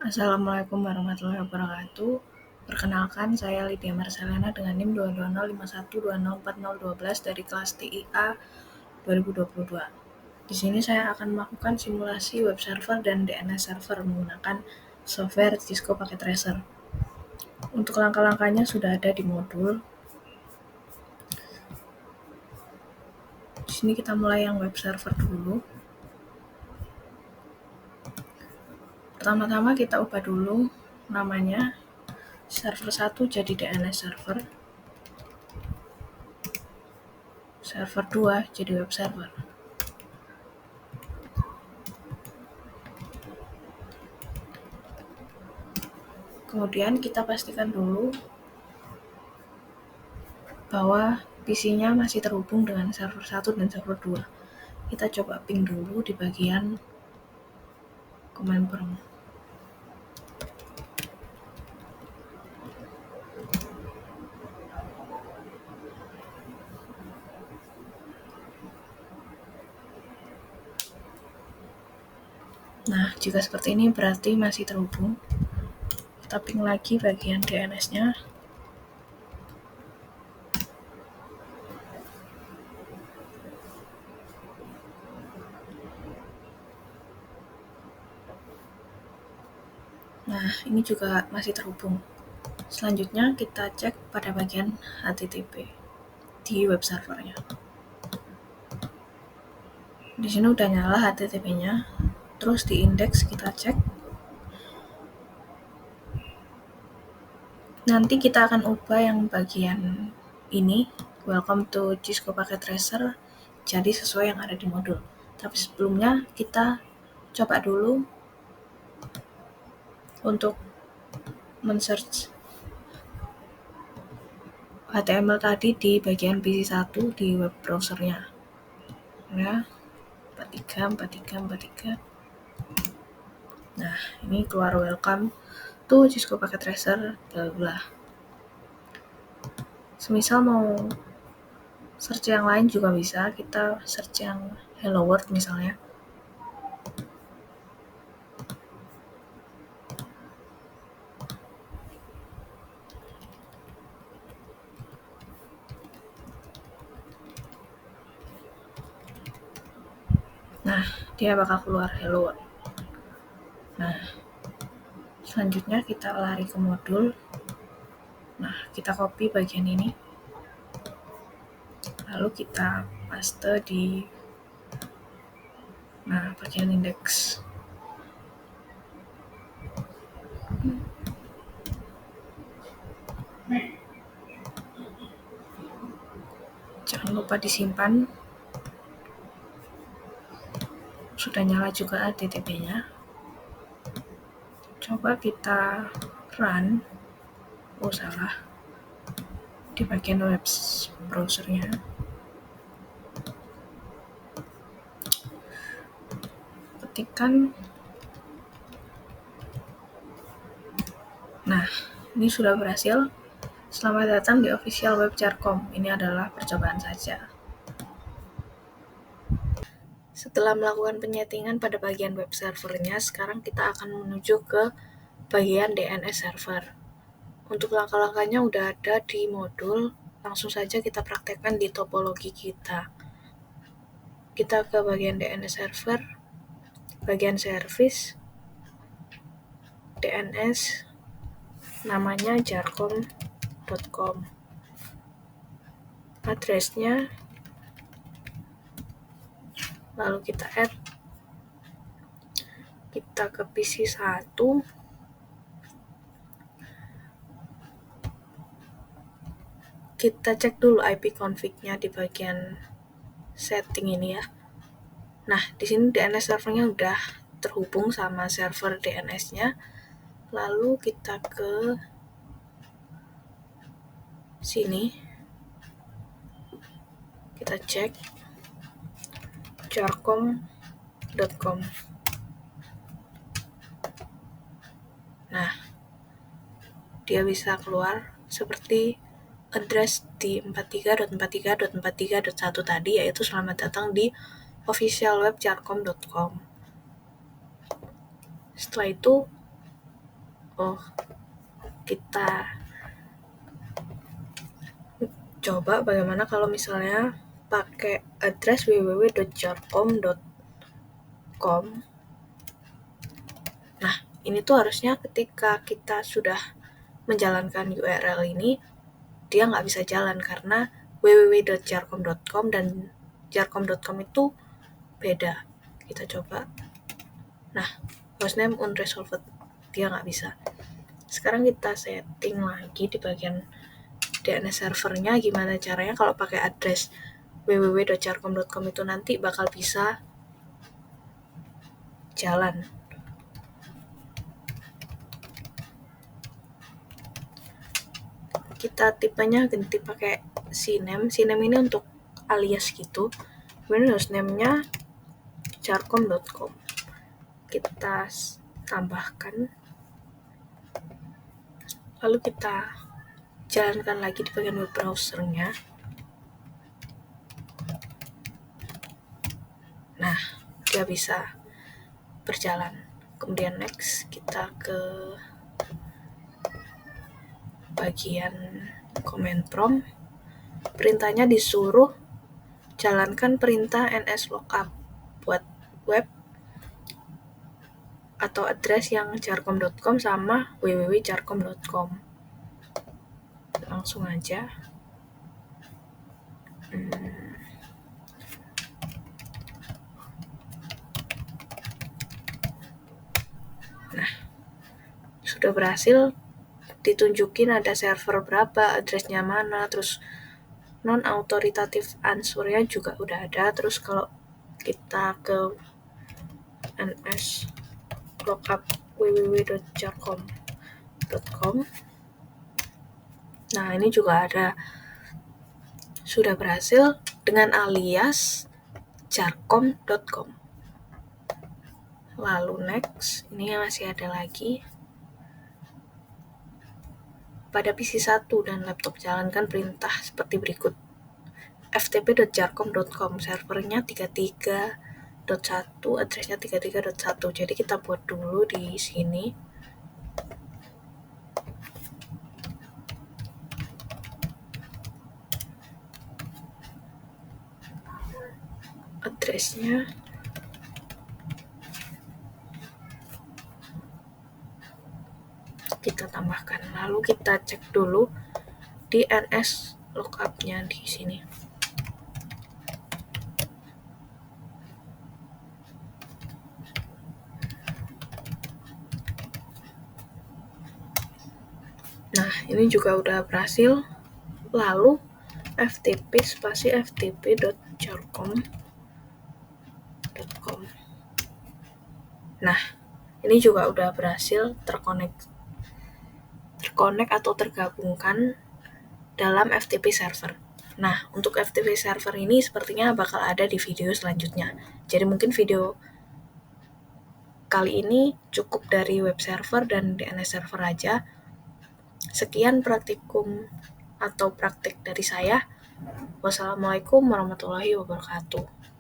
Assalamualaikum warahmatullahi wabarakatuh. Perkenalkan, saya Lydia Marcelana dengan NIM 22051204012 dari kelas TIA 2022. Di sini saya akan melakukan simulasi web server dan DNS server menggunakan software Cisco Packet Tracer. Untuk langkah-langkahnya sudah ada di modul. Di sini kita mulai yang web server dulu. Pertama-tama kita ubah dulu namanya server 1 jadi DNS server. Server 2 jadi web server. Kemudian kita pastikan dulu bahwa PC-nya masih terhubung dengan server 1 dan server 2. Kita coba ping dulu di bagian command prompt. Nah, jika seperti ini berarti masih terhubung. Kita ping lagi bagian DNS-nya. Nah, ini juga masih terhubung. Selanjutnya kita cek pada bagian HTTP di web servernya. Di sini udah nyala HTTP-nya. Terus di indeks kita cek. Nanti kita akan ubah yang bagian ini, welcome to Cisco Packet Tracer, jadi sesuai yang ada di modul. Tapi sebelumnya kita coba dulu untuk men-search HTML tadi di bagian PC1 di web browsernya. Ya, 43. Nah, ini keluar welcome to Cisco Packet Tracer, bla bla. Semisal mau search yang lain juga bisa, kita search yang hello world misalnya. Nah, dia bakal keluar hello world. Nah, selanjutnya kita lari ke modul. Nah, kita copy bagian ini. Lalu kita paste di bagian indeks. Jangan lupa disimpan. Sudah nyala juga HTTP-nya. Coba kita run. Oh, salah. Di bagian web browsernya. Ketikkan. Nah, ini sudah berhasil. Selamat datang di official web Jarkom. Ini adalah percobaan saja. Setelah melakukan penyetingan pada bagian web servernya, sekarang kita akan menuju ke bagian DNS server. Untuk langkah-langkahnya udah ada di modul, langsung saja kita praktekkan di topologi kita. Kita ke bagian DNS server, bagian service, DNS, namanya jarkom.com. Address-nya, lalu kita add, kita ke PC1, kita cek dulu IP config-nya di bagian setting ini ya. Nah, di sini DNS servernya udah terhubung sama server DNS-nya. Lalu kita ke sini. Kita cek jarkom.com. Nah, dia bisa keluar seperti address di 43.43.43.1 tadi, yaitu selamat datang di official web jarkom.com. Setelah itu Kita coba bagaimana kalau misalnya pakai address www.jarkom.com. Nah, ini tuh harusnya ketika kita sudah menjalankan URL ini, dia nggak bisa jalan karena www.jarkom.com dan jarkom.com itu beda. Kita coba. Nah, hostname unresolved, dia nggak bisa. Sekarang kita setting lagi di bagian DNS servernya gimana caranya kalau pakai address www.jarkom.com itu nanti bakal bisa jalan. Kita tipenya ganti pakai CNAME. CNAME ini untuk alias gitu. Kemudian hostname-nya jarkom.com. Kita tambahkan. Lalu kita jalankan lagi di bagian web browser-nya. Nah, dia bisa berjalan. Kemudian next, kita ke bagian command prompt. Perintahnya disuruh jalankan perintah nslookup buat web atau address yang jarkom.com sama www.jarkom.com. Langsung aja. Nah, sudah berhasil ditunjukin ada server berapa, addressnya mana, terus non-authoritative answer-nya juga udah ada. Terus kalau kita ke nslookup www.jarkom.com, nah ini juga ada, sudah berhasil dengan alias jarkom.com. Lalu next, ini masih ada lagi. Pada PC 1 dan laptop jalankan perintah seperti berikut. ftp.jarkom.com, servernya 33.1, addressnya 33.1. Jadi kita buat dulu di sini. Addressnya kita tambahkan. Lalu kita cek dulu di NS lookup-nya di sini. Nah, ini juga udah berhasil. Lalu ftp spasi ftp.jarkom.com. Nah, ini juga udah berhasil terkonek atau tergabungkan dalam FTP server. Nah, untuk FTP server ini sepertinya bakal ada di video selanjutnya. Jadi mungkin video kali ini cukup dari web server dan DNS server aja. Sekian praktikum atau praktik dari saya. Wassalamualaikum warahmatullahi wabarakatuh.